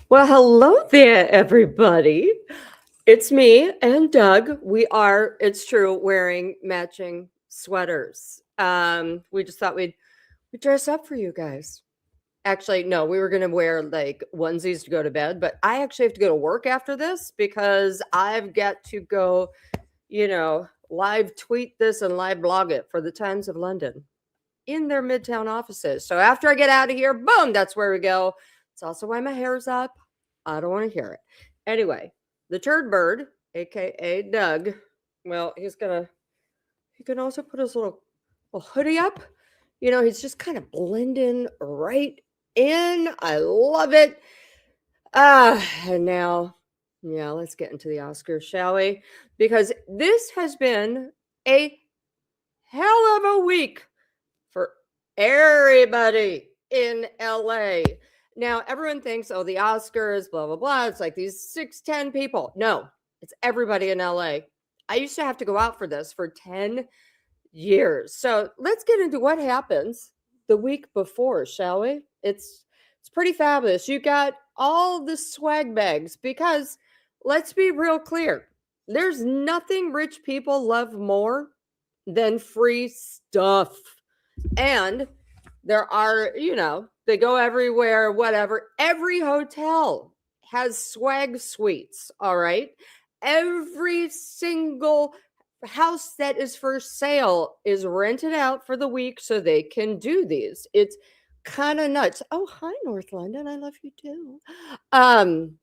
Well, hello there, everybody. It's me and Doug. It's true, wearing matching sweaters. We just thought we'd dress up for you guys. Actually, no, we were gonna wear like onesies to go to bed, but I actually have to go to work after this because I've got to go, live tweet this and live blog it for the Times of London in their Midtown offices. So after I get out of here, boom, that's where we go. It's also why my hair's up. I don't want to hear it. Anyway, the turd bird, aka Doug, well, he can also put his little hoodie up. He's just kind of blending right in. I love it. And now, yeah, let's get into the Oscars, shall we? Because this has been a hell of a week for everybody in LA. Now, everyone thinks, oh, the Oscars, blah, blah, blah. It's like these 6, 10 people. No, it's everybody in LA. I used to have to go out for this for 10 years. So let's get into what happens the week before, shall we? It's pretty fabulous. You got all the swag bags because let's be real clear. There's nothing rich people love more than free stuff. And there are, they go everywhere, whatever. Every hotel has swag suites, all right? Every single house that is for sale is rented out for the week so they can do these. It's kind of nuts. Oh, hi, North London. I love you too.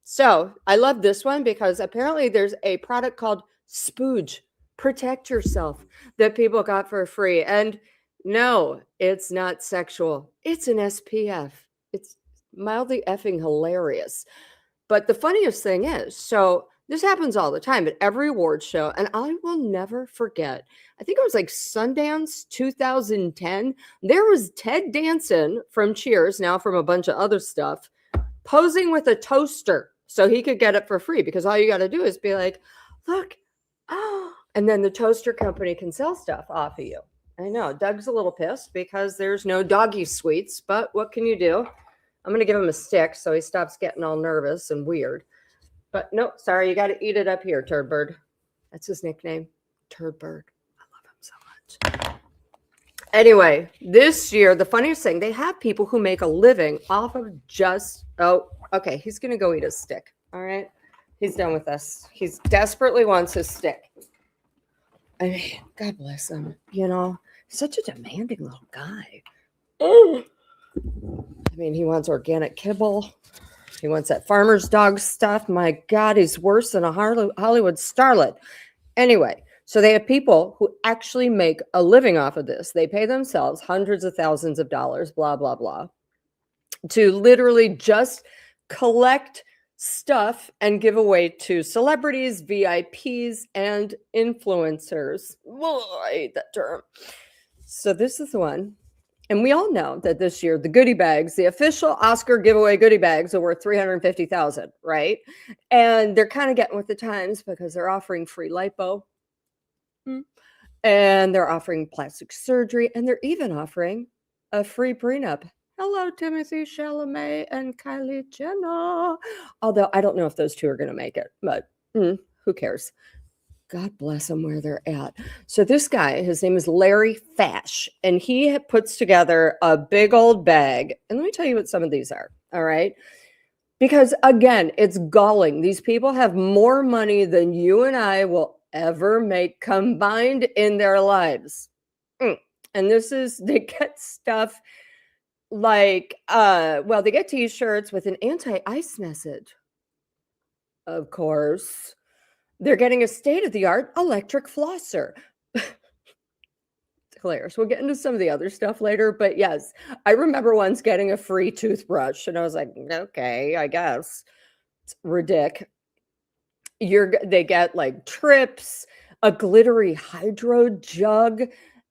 So I love this one because apparently there's a product called Spooge, Protect Yourself, that people got for free. And no, it's not sexual. It's an SPF. It's mildly effing hilarious. But the funniest thing is, so this happens all the time at every award show, and I will never forget. I think it was like Sundance 2010. There was Ted Danson from Cheers, now from a bunch of other stuff, posing with a toaster so he could get it for free because all you got to do is be like, look, oh, and then the toaster company can sell stuff off of you. I know Doug's a little pissed because there's no doggy sweets, but what can you do? I'm going to give him a stick so he stops getting all nervous and weird. But no, sorry, you got to eat it up here, Turd Bird. That's his nickname, Turd Bird. I love him so much. Anyway, this year, the funniest thing, they have people who make a living off of okay, he's going to go eat his stick. All right. He's done with us. He desperately wants his stick. I mean, God bless him. Such a demanding little guy. I mean, he wants organic kibble. He wants that farmer's dog stuff. My God, he's worse than a Hollywood starlet. Anyway, so they have people who actually make a living off of this. They pay themselves hundreds of thousands of dollars, blah, blah, blah, to literally just collect stuff and give away to celebrities, VIPs, and influencers. Oh, I hate that term. So this is the one. And we all know that this year, the goodie bags, the official Oscar giveaway goodie bags are worth $350,000, right? And they're kind of getting with the times because they're offering free lipo. And they're offering plastic surgery. And they're even offering a free prenup. Hello, Timothee Chalamet and Kylie Jenner. Although I don't know if those two are going to make it, but who cares? God bless them where they're at. So this guy, his name is Larry Fash, and he puts together a big old bag. And let me tell you what some of these are, all right? Because again, it's galling. These people have more money than you and I will ever make combined in their lives. And they get stuff like, they get t-shirts with an anti-ice message. Of course. They're getting a state-of-the-art electric flosser. It's hilarious. We'll get into some of the other stuff later, but yes, I remember once getting a free toothbrush, and I was like, okay, I guess. It's ridiculous. They get like trips, a glittery hydro jug,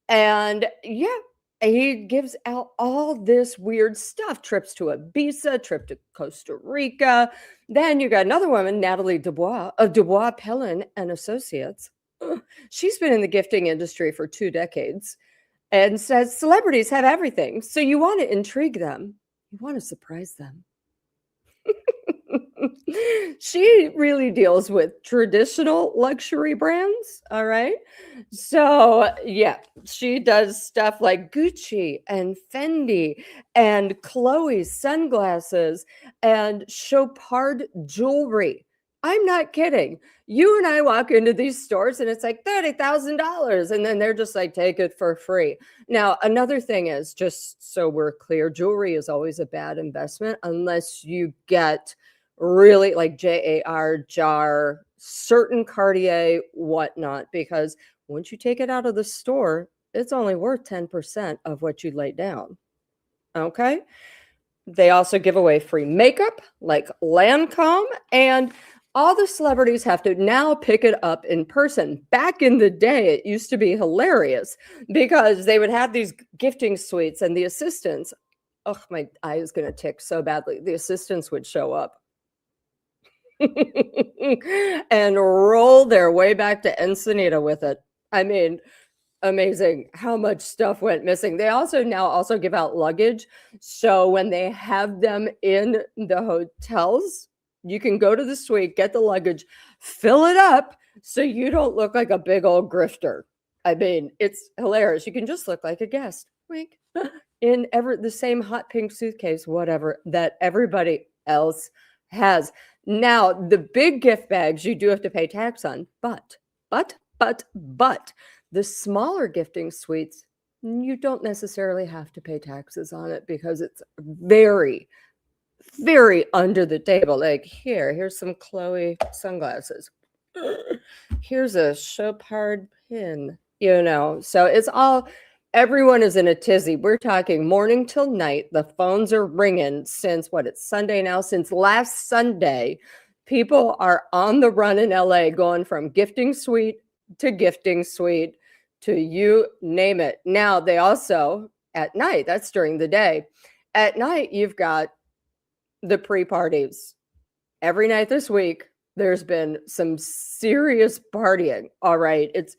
and yeah, he gives out all this weird stuff. Trips to Ibiza, trip to Costa Rica. Then you got another woman, Natalie Dubois of Dubois Pellin and Associates. She's been in the gifting industry for 2 decades and says celebrities have everything. So you want to intrigue them. You want to surprise them. She really deals with traditional luxury brands. All right. So, yeah, she does stuff like Gucci and Fendi and Chloe's sunglasses and Chopard jewelry. I'm not kidding. You and I walk into these stores and it's like $30,000. And then they're just like, take it for free. Now, another thing is, just so we're clear, jewelry is always a bad investment unless you get really like JAR, certain Cartier, whatnot, because once you take it out of the store, it's only worth 10% of what you laid down. Okay. They also give away free makeup like Lancome, and all the celebrities have to now pick it up in person. Back in the day, it used to be hilarious because they would have these gifting suites and the assistants. Oh, my eye is going to tick so badly. The assistants would show up and roll their way back to Ensenada with it. I mean, amazing how much stuff went missing. They also now give out luggage. So when they have them in the hotels, you can go to the suite, get the luggage, fill it up so you don't look like a big old grifter. I mean, it's hilarious. You can just look like a guest. Wink. In the same hot pink suitcase, whatever, that everybody else has. Now, the big gift bags you do have to pay tax on, but the smaller gifting suites, you don't necessarily have to pay taxes on it because it's very, very under the table. Like, here's some Chloe sunglasses. Here's a Chopard pin, So it's all, everyone is in a tizzy. We're talking morning till night. The phones are ringing since it's Sunday now. Since last Sunday, people are on the run in LA going from gifting suite to gifting suite to you name it. Now, they also, at night, that's during the day. At night, you've got the pre-parties. Every night this week, there's been some serious partying. All right. It's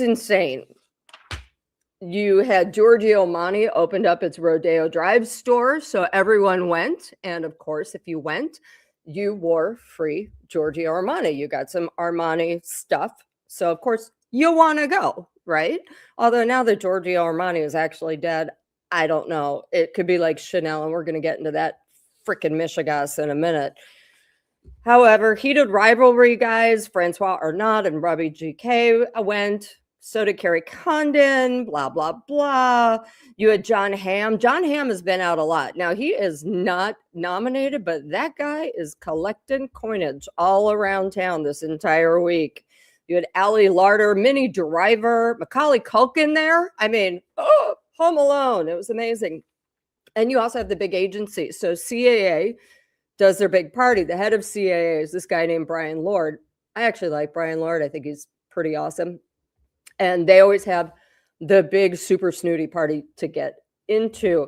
insane. You had Giorgio Armani opened up its Rodeo Drive store, so everyone went. And of course, if you went, you wore free Giorgio Armani. You got some Armani stuff. So of course, you want to go, right? Although now that Giorgio Armani is actually dead, I don't know. It could be like Chanel, and we're going to get into that freaking Michigas in a minute. However, heated rivalry guys, Francois Arnaud and Robbie GK went. So did Carrie Condon, blah, blah, blah. You had John Hamm. John Hamm has been out a lot. Now, he is not nominated, but that guy is collecting coinage all around town this entire week. You had Ali Larder, Minnie Driver, Macaulay Culkin there. I mean, Home Alone. It was amazing. And you also have the big agency. So CAA does their big party. The head of CAA is this guy named Brian Lord. I actually like Brian Lord. I think he's pretty awesome. And they always have the big super snooty party to get into.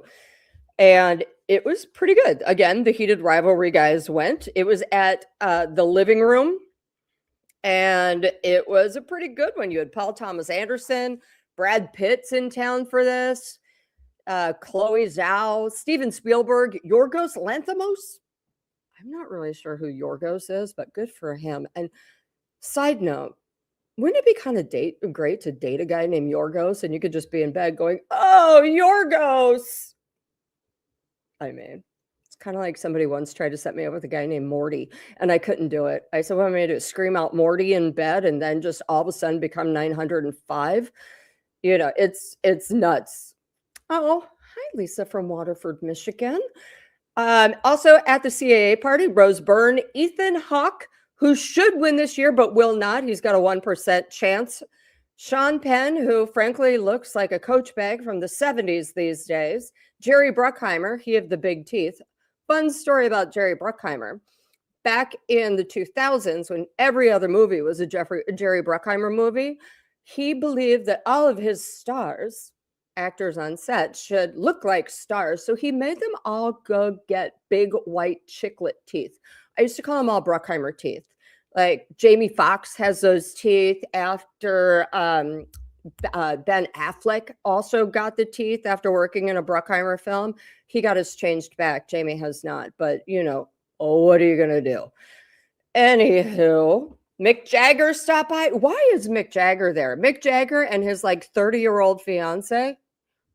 And it was pretty good. Again, the heated rivalry guys went. It was at the living room. And it was a pretty good one. You had Paul Thomas Anderson, Brad Pitt's in town for this, Chloe Zhao, Steven Spielberg, Yorgos Lanthimos. I'm not really sure who Yorgos is, but good for him. And side note, wouldn't it be kind of great to date a guy named Yorgos and you could just be in bed going, oh, Yorgos. I mean, it's kind of like somebody once tried to set me up with a guy named Morty and I couldn't do it. I said, what am I going to do? Scream out Morty in bed and then just all of a sudden become 905? It's nuts. Oh, hi, Lisa from Waterford, Michigan. Also at the CAA party, Rose Byrne, Ethan Hawke, who should win this year, but will not. He's got a 1% chance. Sean Penn, who frankly looks like a coach bag from the 70s these days. Jerry Bruckheimer, he of the big teeth. Fun story about Jerry Bruckheimer. Back in the 2000s, when every other movie was a Jerry Bruckheimer movie, he believed that all of his stars, actors on set, should look like stars. So he made them all go get big white chiclet teeth. I used to call them all Bruckheimer teeth. Like Jamie Foxx has those teeth after Ben Affleck also got the teeth after working in a Bruckheimer film. He got his changed back. Jamie has not. But, Oh, what are you going to do? Anywho, Mick Jagger stopped by. Why is Mick Jagger there? Mick Jagger and his like 30-year-old fiance.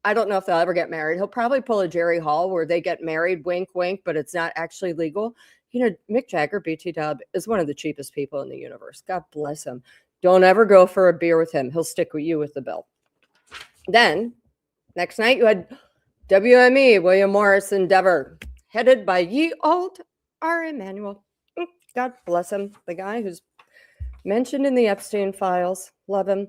I don't know if they'll ever get married. He'll probably pull a Jerry Hall where they get married, wink, wink, but it's not actually legal. You know, Mick Jagger, BT Dub, is one of the cheapest people in the universe. God bless him. Don't ever go for a beer with him. He'll stick with you with the bill. Then, next night, you had WME, William Morris Endeavor, headed by ye old R. Emanuel. God bless him. The guy who's mentioned in the Epstein files. Love him.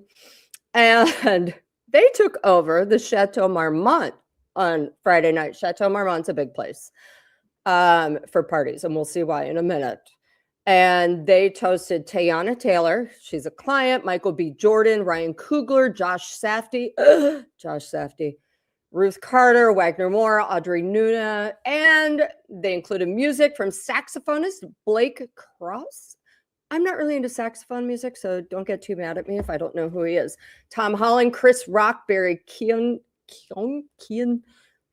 And they took over the Chateau Marmont on Friday night. Chateau Marmont's a big place for parties, and we'll see why in a minute. And they toasted Tayana Taylor. She's a client. Michael B. Jordan, Ryan Coogler, Josh Safdie, Ruth Carter, Wagner Moore, Audrey Nuna, and they included music from saxophonist Blake Krause. I'm not really into saxophone music, so don't get too mad at me if I don't know who he is. Tom Holland, Chris Rock, Barry Keoghan,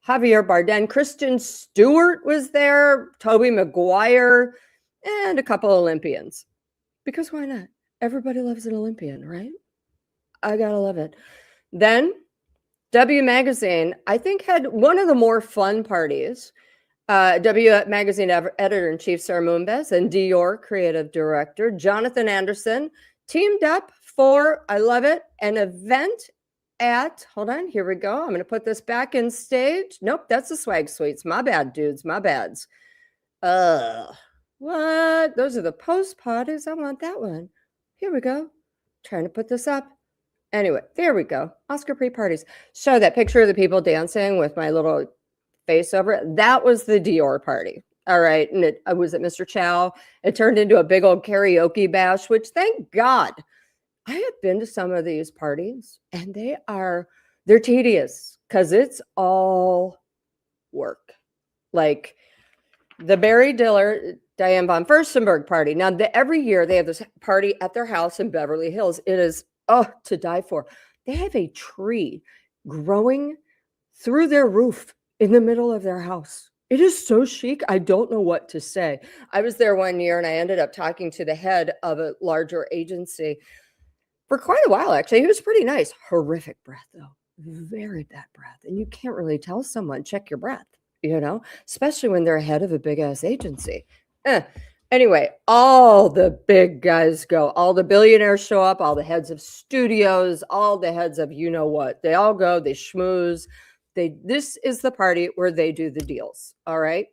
Javier Bardem, Kristen Stewart was there, Tobey Maguire, and a couple Olympians. Because why not? Everybody loves an Olympian, right? I gotta love it. Then W Magazine, I think, had one of the more fun parties. W Magazine editor-in-chief Sarah Moonves and Dior creative director Jonathan Anderson teamed up for, I love it, an event at, hold on, here we go. I'm going to put this back in stage. Nope, that's the swag suites. My bad, dudes, my bads. What? Those are the post parties. I want that one. Here we go. Trying to put this up. Anyway, there we go. Oscar pre-parties. So that picture of the people dancing with my little face over it, that was the Dior party. All right. And I was at Mr. Chow. It turned into a big old karaoke bash, which thank God. I have been to some of these parties and they're tedious because it's all work. Like the Barry Diller, Diane von Furstenberg party. Now, every year they have this party at their house in Beverly Hills. It is, to die for. They have a tree growing through their roof in the middle of their house. It is so chic. I don't know what to say. I was there one year and I ended up talking to the head of a larger agency for quite a while, actually. He was pretty nice. Horrific breath, though. Very bad breath. And you can't really tell someone, check your breath, especially when they're head of a big-ass agency. Anyway, all the big guys go. All the billionaires show up, all the heads of studios, all the heads of you-know-what. They all go, they schmooze. This is the party where they do the deals, all right?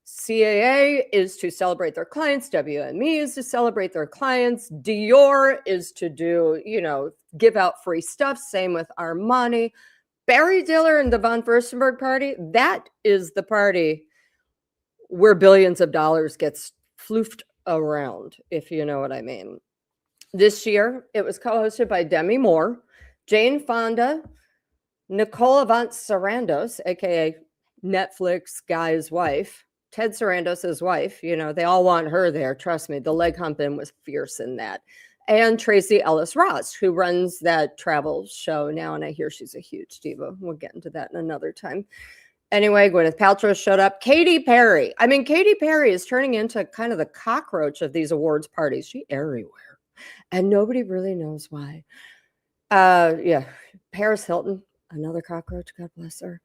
CAA is to celebrate their clients. WME is to celebrate their clients. Dior is to do, give out free stuff. Same with Armani. Barry Diller and the Von Furstenberg party, that is the party where billions of dollars gets floofed around, if you know what I mean. This year, it was co-hosted by Demi Moore, Jane Fonda, Nicole Avant Sarandos, aka Netflix guy's wife, Ted Sarandos' wife. They all want her there. Trust me, the leg humping was fierce in that. And Tracy Ellis Ross, who runs that travel show now, and I hear she's a huge diva. We'll get into that in another time. Anyway, Gwyneth Paltrow showed up. Katy Perry. I mean, Katy Perry is turning into kind of the cockroach of these awards parties. She's everywhere, and nobody really knows why. Paris Hilton, another cockroach. God bless her.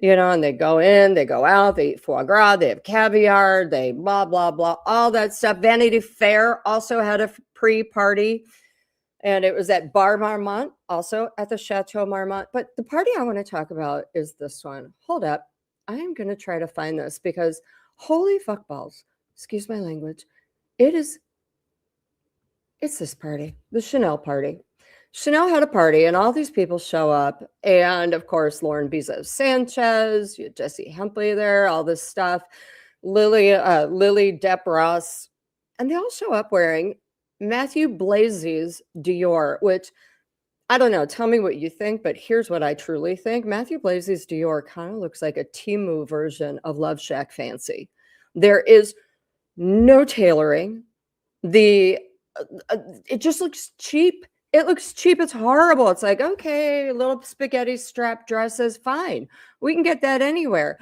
And they go in, they go out, they eat foie gras, they have caviar, they blah, blah, blah, all that stuff. Vanity Fair also had a pre-party, and it was at Bar Marmont, also at the Chateau Marmont. But the party I want to talk about is this one. Hold up. I am going to try to find this because holy fuck balls, excuse my language, it's this party, the Chanel party. Chanel had a party and all these people show up. And of course, Lauren Bezos Sanchez, you had Jesse Hempley there, all this stuff, Lily Depp Ross. And they all show up wearing Matthew Blazy's Dior, which I don't know. Tell me what you think, but here's what I truly think. Matthew Blazy's Dior kind of looks like a Temu version of Love Shack Fancy. There is no tailoring. It just looks cheap. It looks cheap. It's horrible. It's like, okay, little spaghetti strap dresses, fine. We can get that anywhere.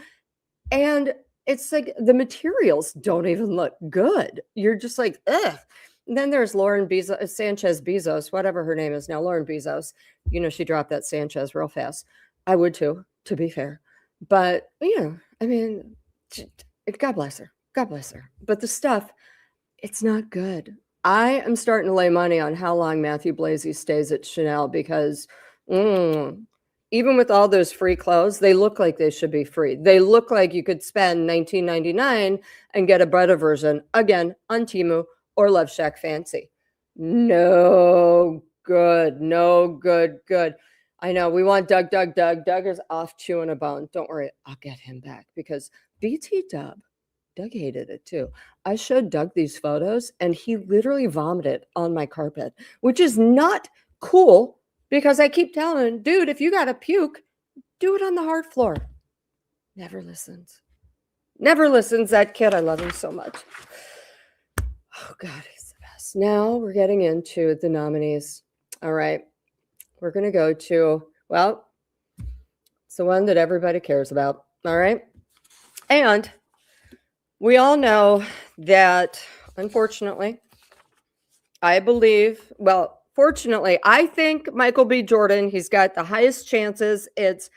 And it's like the materials don't even look good. You're just like, ugh. And then there's Lauren Bezos, Sanchez Bezos, whatever her name is now, Lauren Bezos. She dropped that Sanchez real fast. I would too, to be fair. But, I mean, God bless her. God bless her. But the stuff, it's not good. I am starting to lay money on how long Matthew Blasey stays at Chanel because even with all those free clothes, they look like they should be free. They look like you could spend $19.99 and get a better version, again, on Temu or Love Shack Fancy. No good. No good. I know we want Doug. Doug is off chewing a bone. Don't worry, I'll get him back because BT Doug hated it too. I showed Doug these photos and he literally vomited on my carpet, which is not cool because I keep telling him, dude, if you got to puke, do it on the hard floor. Never listens. That kid. I love him so much. Oh God, he's the best. Now we're getting into the nominees. All right. We're going to go to, well, it's the one that everybody cares about. All right. And we all know that, unfortunately, fortunately, I think Michael B. Jordan, he's got the highest chances. It's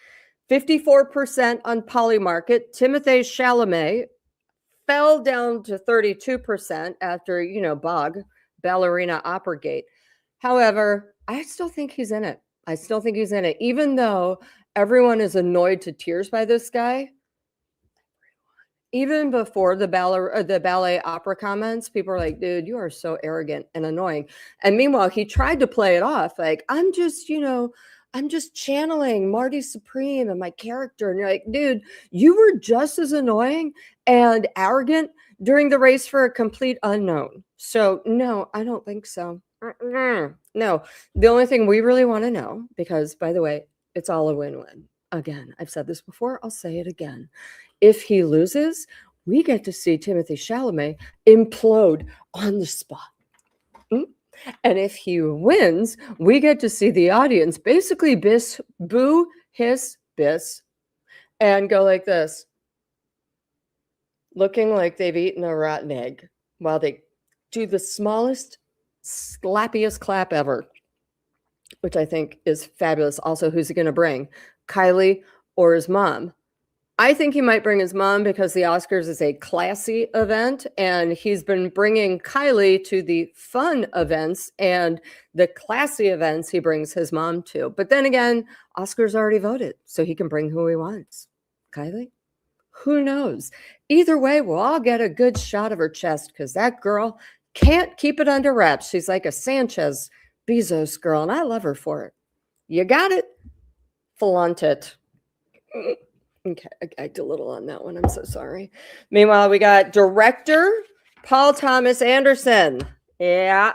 54% on Polymarket. Timothée Chalamet fell down to 32% after, Bog, Ballerina Operagate. However, I still think he's in it. Even though everyone is annoyed to tears by this guy. Even before the ballet opera comments, people are like, dude, you are so arrogant and annoying. And meanwhile, he tried to play it off like, I'm just channeling Marty Supreme and my character. And you're like, dude, you were just as annoying and arrogant during the race for a complete unknown. So no, I don't think so. No, the only thing we really want to know, because by the way, it's all a win-win. Again, I've said this before, I'll say it again. If he loses, we get to see Timothée Chalamet implode on the spot. And if he wins, we get to see the audience basically boo, hiss, biss, and go like this, looking like they've eaten a rotten egg while they do the smallest, slappiest clap ever, which I think is fabulous. Also, who's he going to bring? Kylie or his mom? I think he might bring his mom because the Oscars is a classy event, and he's been bringing Kylie to the fun events, and the classy events he brings his mom to. But then again, Oscars already voted, so he can bring who he wants. Kylie? Who knows? Either way, we'll all get a good shot of her chest because that girl can't keep it under wraps. She's like a Sanchez Bezos girl, and I love her for it. You got it. Flaunt it. Okay, I gagged a little on that one. I'm so sorry. Meanwhile, we got director Paul Thomas Anderson. Yeah.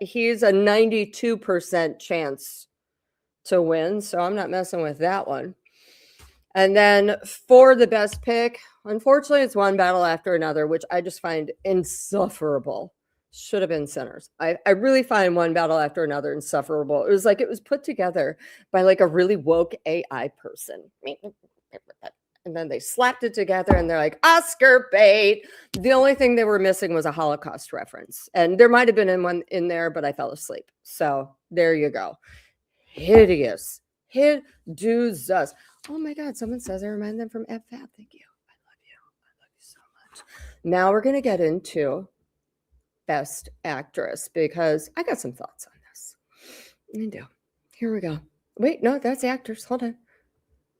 He's a 92% chance to win, so I'm not messing with that one. And then for the best pick, unfortunately, it's One Battle After Another, which I just find insufferable. Should have been Sinners. I really find One Battle After Another insufferable. It was like it was put together by like a really woke AI person. And then they slapped it together and they're like, Oscar bait. The only thing they were missing was a Holocaust reference. And there might have been one in there, but I fell asleep. So there you go. Hideous. Hideous. Oh my God, someone says I remind them from FFAB. Thank you. I love you so much. Now we're going to get into Best Actress because I got some thoughts on this. I do. Here we go. Wait, no, that's actors. Hold on.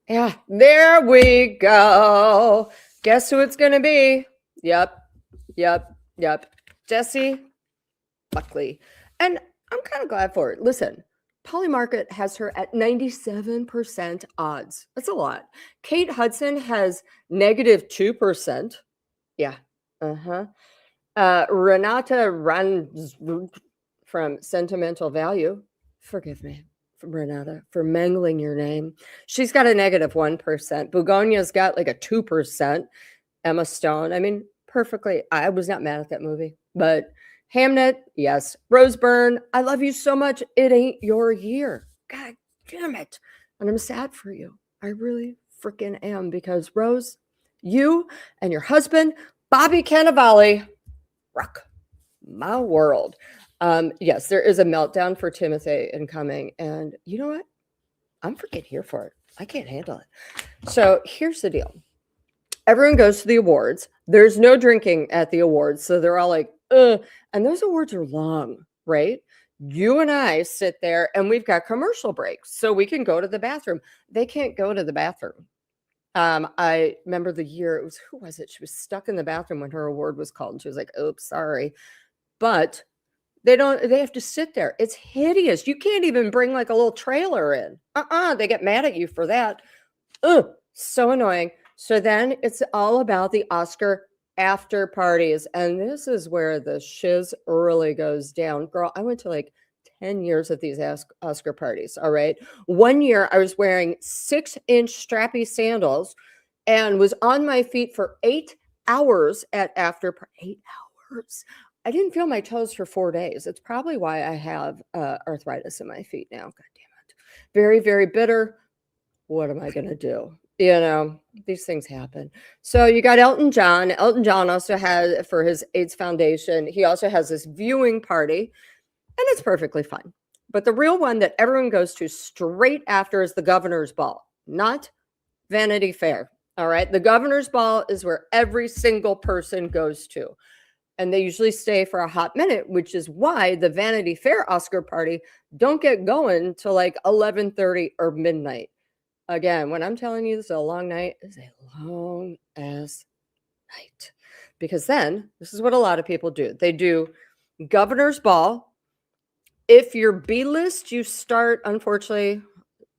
Yeah, there we go. Guess who it's going to be? Yep. Jessie Buckley. And I'm kind of glad for it. Listen, Polymarket has her at 97% odds. That's a lot. Kate Hudson has -2%. Yeah. Renata Rans from Sentimental Value. Forgive me, Renata, for mangling your name. She's got a -1%. Bugonia's got like a 2%. Emma Stone. I mean, perfectly. I was not mad at that movie. But Hamnet, yes. Rose Byrne, I love you so much. It ain't your year. God damn it. And I'm sad for you. I really freaking am because Rose, You and your husband, Bobby Cannavale, rock my world. Yes, there is a meltdown for Timothee incoming. And you know what? I'm freaking here for it. I can't handle it. So here's the deal. Everyone goes to the awards. There's no drinking at the awards. So they're all like, ugh. And those awards are long, right? You and I sit there and we've got commercial breaks. So we can go to the bathroom. They can't go to the bathroom. I remember the year it was, who was it? She was stuck in the bathroom when her award was called. And she was like, oops, sorry. But they have to sit there. It's hideous. You can't even bring like a little trailer in. They get mad at you for that. Ugh, so annoying. So then it's all about the Oscar after parties. And this is where the shiz really goes down. Girl, I went to like 10 years of these Oscar parties. All right. One year I was wearing 6-inch strappy sandals and was on my feet for 8 hours at after 8 hours. I didn't feel my toes for 4 days. It's probably why I have arthritis in my feet now. God damn it. Very, very bitter. What am I going to do? You know, these things happen. So you got Elton John. Elton John also has, for his AIDS Foundation, he also has this viewing party, and it's perfectly fine. But the real one that everyone goes to straight after is the Governor's Ball, not Vanity Fair. All right. The Governor's Ball is where every single person goes to. And they usually stay for a hot minute, which is why the Vanity Fair Oscar party don't get going till like 11:30 or midnight. Again, when I'm telling you this is a long night, it's a long ass night. Because then, this is what a lot of people do. They do Governor's Ball. If you're B-list, you start, unfortunately,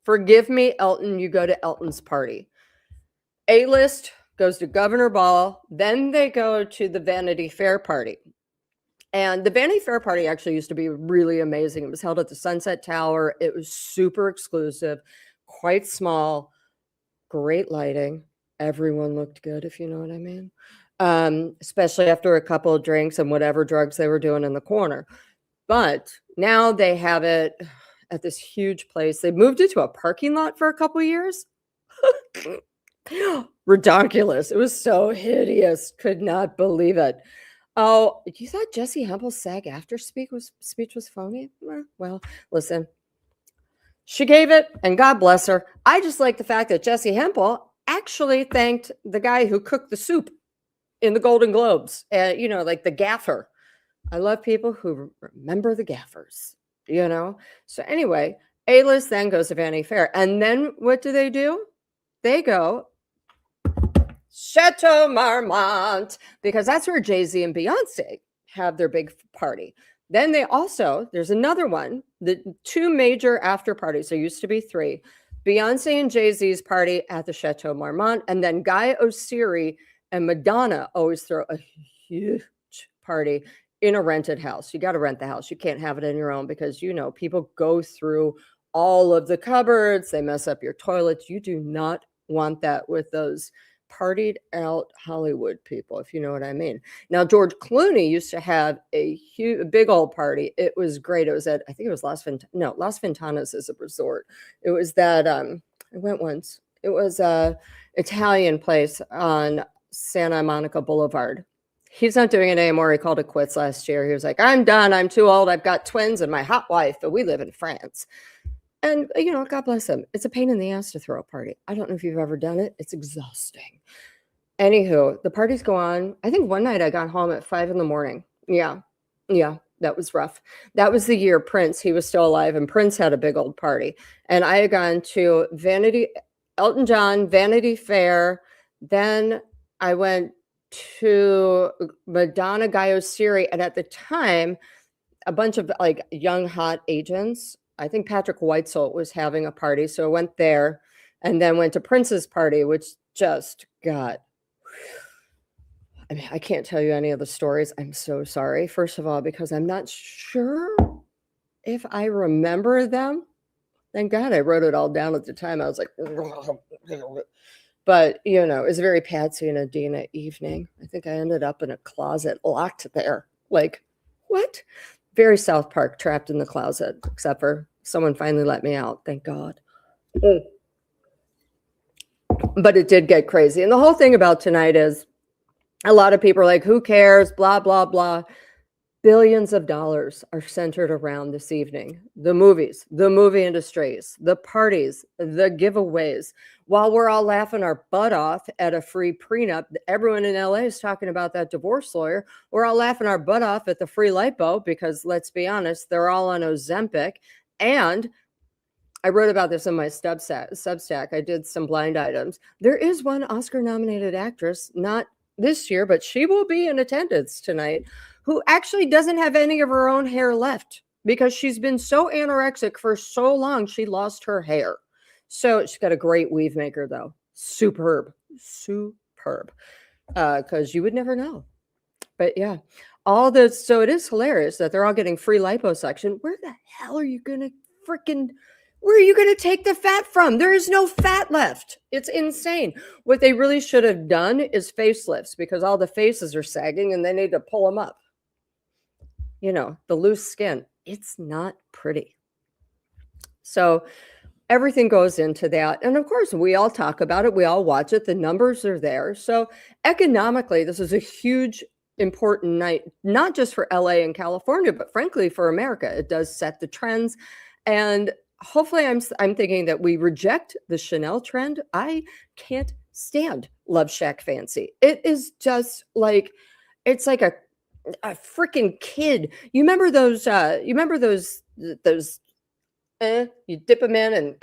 forgive me, Elton, you go to Elton's party. A-list goes to Governor Ball, then they go to the Vanity Fair party. And the Vanity Fair party actually used to be really amazing. It was held at the Sunset Tower. It was super exclusive, quite small, great lighting. Everyone looked good, if you know what I mean. Especially after a couple of drinks and whatever drugs they were doing in the corner. But now they have it at this huge place. They moved it to a parking lot for a couple of years. Ridiculous. It was so hideous. Could not believe it. Oh, you thought Jessie Hempel's SAG-AFTRA speech was phony? Well, listen. She gave it, and God bless her. I just like the fact that Jessie Hempel actually thanked the guy who cooked the soup in the Golden Globes. You know, like the gaffer. I love people who remember the gaffers, you know? So anyway, A-list then goes to Vanity Fair. And then what do? They go Chateau Marmont, because that's where Jay-Z and Beyonce have their big party. Then there's another one, the 2 major after parties. There used to be 3. Beyonce and Jay-Z's party at the Chateau Marmont. And then Guy Oseary and Madonna always throw a huge party in a rented house. You got to rent the house. You can't have it in your own because, you know, people go through all of the cupboards. They mess up your toilets. You do not want that with those partied out Hollywood people, if you know what I mean. Now, George Clooney used to have a big old party. It was great. It was at, I think it was Las Ventanas is a resort. It was that, I went once. It was a Italian place on Santa Monica Boulevard. He's not doing it anymore. He called it quits last year. He was like, I'm done. I'm too old. I've got twins and my hot wife, but we live in France. And, you know, God bless him. It's a pain in the ass to throw a party. I don't know if you've ever done it. It's exhausting. Anywho, the parties go on. I think one night I got home at 5 a.m. Yeah, that was rough. That was the year Prince, he was still alive, and Prince had a big old party. And I had gone to Elton John, Vanity Fair. Then I went to Madonna, Guy Oseary. And at the time, a bunch of like young, hot agents. I think Patrick Whitesell was having a party. So I went there and then went to Prince's party, which just got, I mean, I can't tell you any of the stories. I'm so sorry. First of all, because I'm not sure if I remember them. Thank God I wrote it all down at the time. I was like, but you know, it was a very Patsy and Adina evening. I think I ended up in a closet locked there. Like, what? Very South Park, trapped in the closet, except for someone finally let me out. Thank God. But it did get crazy. And the whole thing about tonight is a lot of people are like, who cares? Blah, blah, blah. Billions of dollars are centered around this evening. The movies, the movie industries, the parties, the giveaways. While we're all laughing our butt off at a free prenup, everyone in LA is talking about that divorce lawyer. We're all laughing our butt off at the free lipo because, let's be honest, they're all on Ozempic. And I wrote about this in my Substack. I did some blind items. There is one Oscar-nominated actress, not this year, but she will be in attendance tonight, who actually doesn't have any of her own hair left because she's been so anorexic for so long, she lost her hair. So she's got a great weave maker, though. Superb. Because you would never know. But yeah, all this. So it is hilarious that they're all getting free liposuction. Where the hell are you going to where are you going to take the fat from? There is no fat left. It's insane. What they really should have done is facelifts because all the faces are sagging and they need to pull them up. You know, the loose skin. It's not pretty. So everything goes into that. And of course, we all talk about it. We all watch it. The numbers are there. So economically, this is a huge, important night, not just for LA and California, but frankly, for America. It does set the trends. And hopefully I'm thinking that we reject the Chanel trend. I can't stand Love Shack Fancy. It is just like, it's like a freaking kid. You remember those, you dip them in and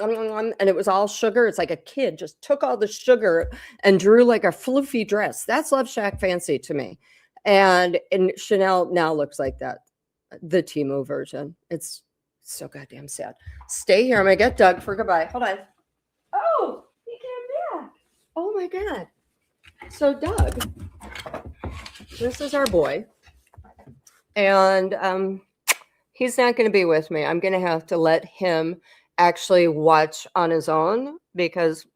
it was all sugar. It's like a kid just took all the sugar and drew like a floofy dress. That's Love Shack Fancy to me. And Chanel now looks like that. The Timo version. It's so goddamn sad. Stay here. I'm gonna get Doug for goodbye. Hold on. Oh, he came back. Oh my God. So Doug, this is our boy. And he's not going to be with me. I'm going to have to let him actually watch on his own because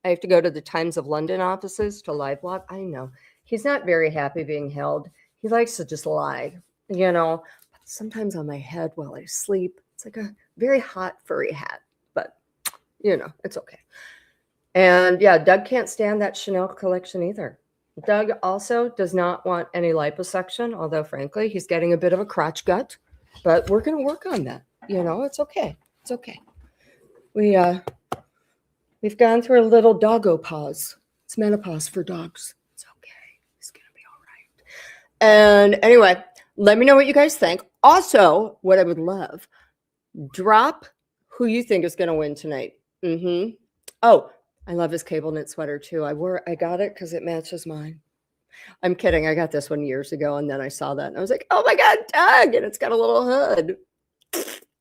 I have to go to the Times of London offices to live blog. I know. He's not very happy being held. He likes to just lie, you know, sometimes on my head while I sleep. It's like a very hot furry hat, but you know, it's okay. And yeah, Doug can't stand that Chanel collection either. Doug also does not want any liposuction, although frankly, he's getting a bit of a crotch gut, but we're going to work on that. You know, it's okay. It's okay. We've gone through a little doggo pause. It's menopause for dogs. It's okay. It's going to be all right. And anyway, let me know what you guys think. Also, what I would love, drop who you think is going to win tonight. Oh, I love his cable knit sweater too. I got it because it matches mine. I'm kidding. I got this one years ago and then I saw that and I was like, oh my God, Doug, and it's got a little hood.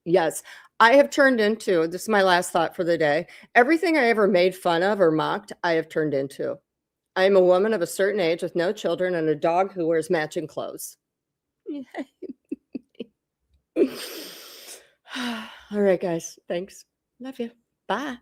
Yes, I have turned into, this is my last thought for the day, everything I ever made fun of or mocked, I have turned into. I am a woman of a certain age with no children and a dog who wears matching clothes. All right, guys. Thanks. Love you. Bye.